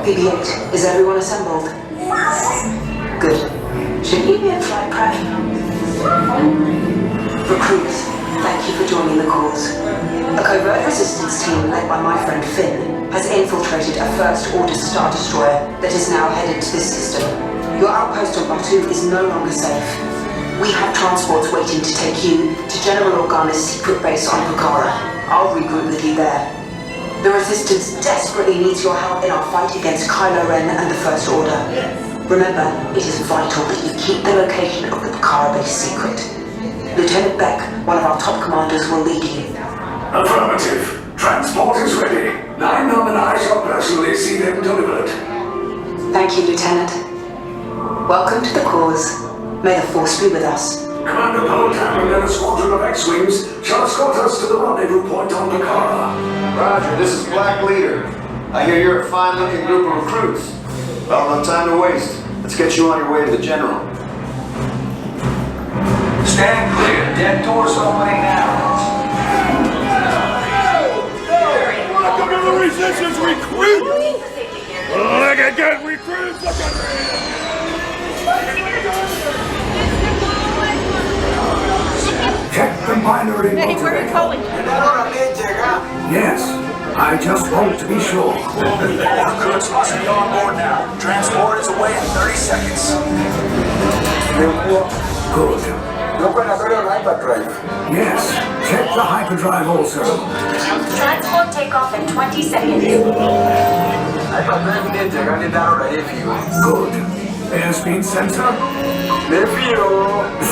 BB-8, is everyone assembled? Good. Should you be in flight prep? Recruits, thank you for joining the cause. A covert resistance team led by my friend Finn has infiltrated a First-Order Star Destroyer that is now headed to this system. Your outpost on Batu is no longer safe. We have transports waiting to take you to General Organa's secret base on Pucara. I'll regroup with you there. The Resistance desperately needs your help in our fight against Kylo Ren and the First Order. Remember, it is vital that you keep the location of the Pucara base secret. Lieutenant Beck, one of our top commanders, will lead you. Affirmative. Transport is ready. 9-9 and I shall personally see them delivered. Thank you, Lieutenant. Welcome to the cause. May the Force be with us. Commander Poltam and a squadron of X-Wings shall escort us to the rendezvous point on Pucara. Roger, this is Black Leader. I hear you're a fine-looking group of recruits. Well, no time to waste. Let's get you on your way to the General. Stand clear. Dead doors opening now. Welcome to the Resistance recruit! Look at good recruits! Look at Check the binary Hey, where are you going? Yes, I just want to be sure. All recruits must be on board now. Transport is away in 30 seconds. Good. Yes, check the hyperdrive also. Transport takeoff in 20 seconds. Good. Airspeed sensor?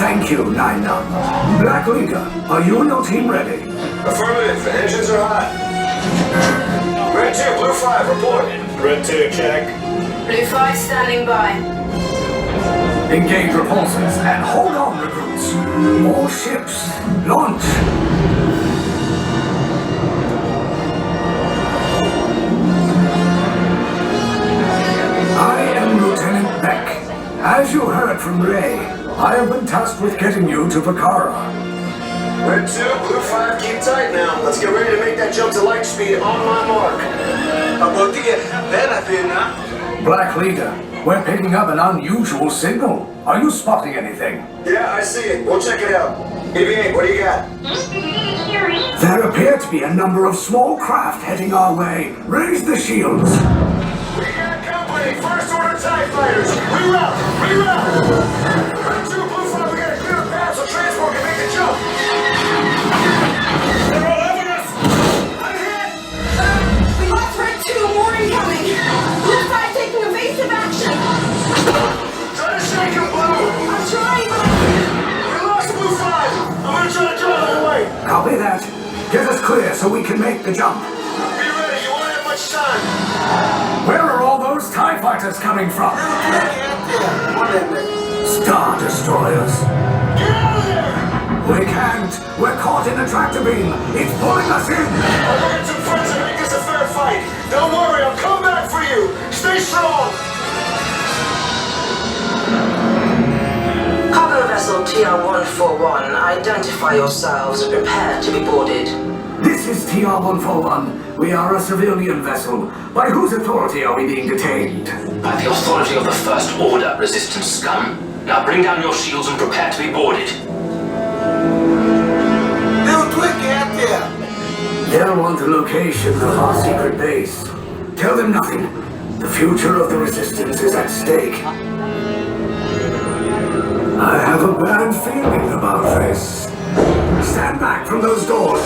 Thank you, 9-9. Black Leader, are you and your team ready? Affirmative. The engines are hot. Red 2, Blue 5, report. Red 2, check. Blue 5 standing by. Engage repulsors and hold on, recruits. More ships. Launch. I am Lieutenant Beck. As you heard from Ray, I have been tasked with getting you to Pucara. Red 2, Blue 5, keep tight now. Let's get ready to make that jump to light speed on my mark. Black Leader, we're picking up an unusual signal. Are you spotting anything? Yeah, I see it. We'll check it out. BB-8, what do you got? There appear to be a number of small craft heading our way. Raise the shields. We got company. First Order TIE fighters. Reroute! Reroute! Red 2, Blue 5, we got a clear path so transport can make the jump. They're all over us! I'm hit! We lost Red 2, more incoming! Blue 5 taking evasive action! Try to shake him, Blue! I'm trying, but We lost Blue 5! I'm gonna try to drive him away! Copy that. Get us clear so we can make the jump. Be ready, you won't have much time! Where are all those TIE fighters coming from? Star Destroyers. Get out of there! We can't. We're caught in a tractor beam. It's pulling us in. I'll look at some friends and make this a fair fight. Don't worry, I'll come back for you. Stay strong! Cargo vessel TR-141, identify yourselves and prepare to be boarded. This is TR-141. We are a civilian vessel. By whose authority are we being detained? By the authority of the First Order, Resistance scum. Now bring down your shields and prepare to be boarded. They'll want the location of our secret base. Tell them nothing. The future of the Resistance is at stake. I have a bad feeling about this. Stand back from those doors.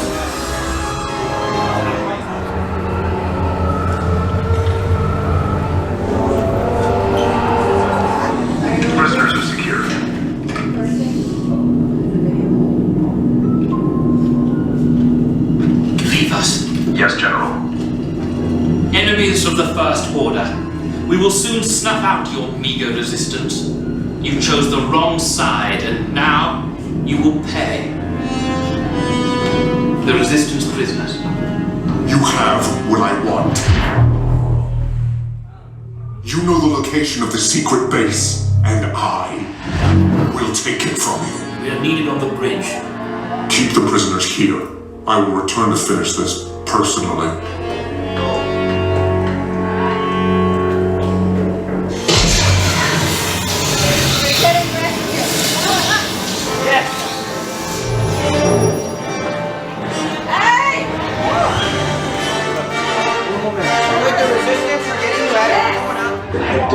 Prisoners are secured. Leave us. Yes, General. Enemies of the First Order. We will soon snuff out your meager resistance. You chose the wrong side, and now you will pay. The Resistance prisoners. You have what I want. You know the location of the secret base, and I will take it from you. We are needed on the bridge. Keep the prisoners here. I will return to finish this personally.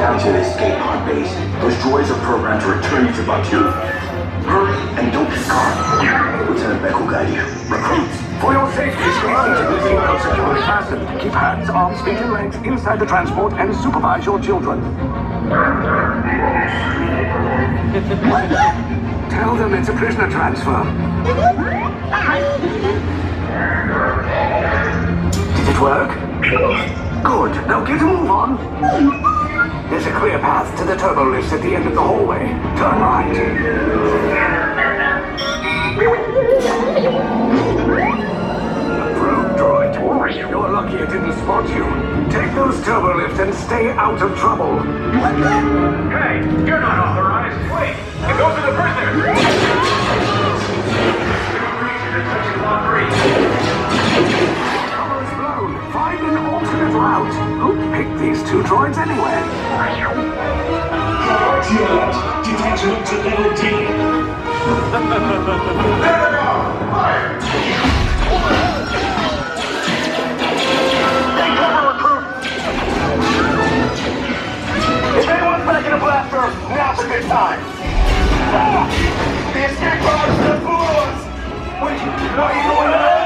down to the escape pod base. Those droids are programmed to return you to Batuu. Hurry and don't be caught. Lieutenant Beck will guide you. Recruits, For your safety, stay securely fastened. Keep hands, arms, feet, and legs inside the transport and supervise your children. Tell them it's a prisoner transfer. Did it work? Good. Now get a move on. There's a clear path to the turbo lifts at the end of the hallway. Turn right. Approved, droid. You're lucky it didn't spot you. Take those turbo lifts and stay out of trouble. Hey, you're not authorized. Wait, those are the prisoners. Cover's blown. Find an alternate route. Who picked these two droids anyway? Detachment to level D. There they are! Fire! Take cover, recruit! If anyone's back in a blaster, now's a good time. The escape pods just blew us! Wait, what are you doing there?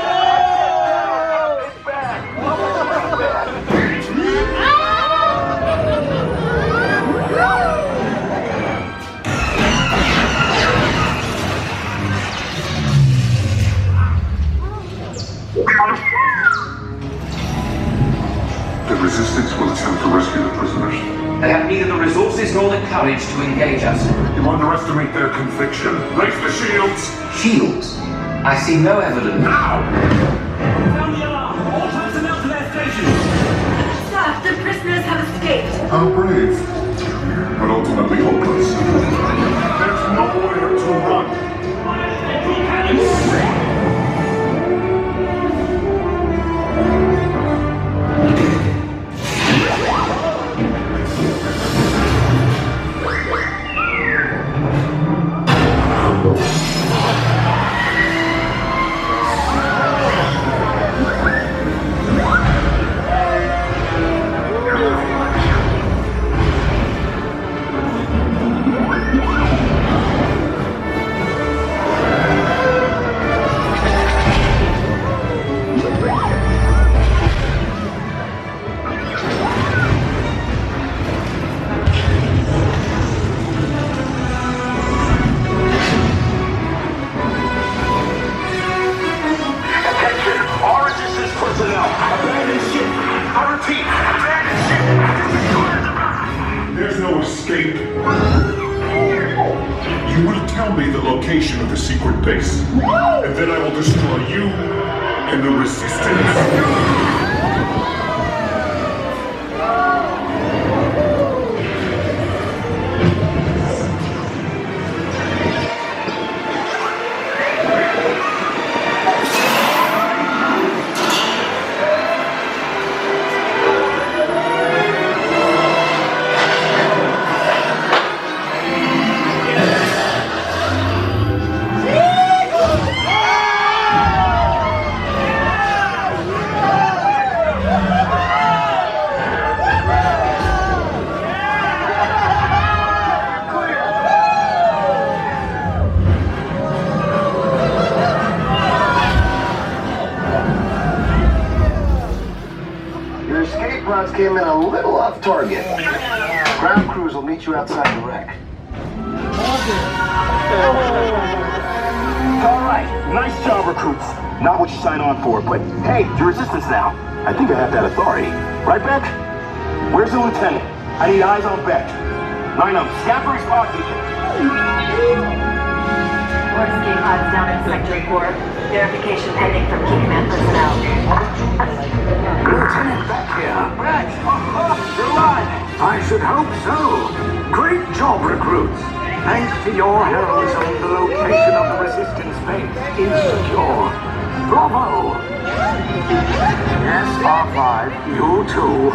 It's bad. The Resistance will attempt to rescue the prisoners. They have neither the resources nor the courage to engage us. You underestimate their conviction. Raise the shields! Shields? I see no evidence. Now! Sound the alarm! All personnel to their stations! Sir, the prisoners have escaped. How brave, but ultimately hopeless. There's nowhere to run. There's no escape. You will tell me the location of the secret base, and then I will destroy you and the Resistance. Came in a little off target. Ground crews will meet you outside the wreck. All right, nice job, recruits. Not what you signed on for, but hey, you're Resistance now. I think I have that authority. Right, Beck? Where's the lieutenant? I need eyes on Beck. Line up, scout for his pod vision. Board escape pods down in Sector 4. Verification pending from Key Command personnel. Lieutenant Beck here. Beck! You're alive! I should hope so. Great job, recruits. Thanks to your heroism, the location of the Resistance base is secure. Bravo! Yes, R5, you too.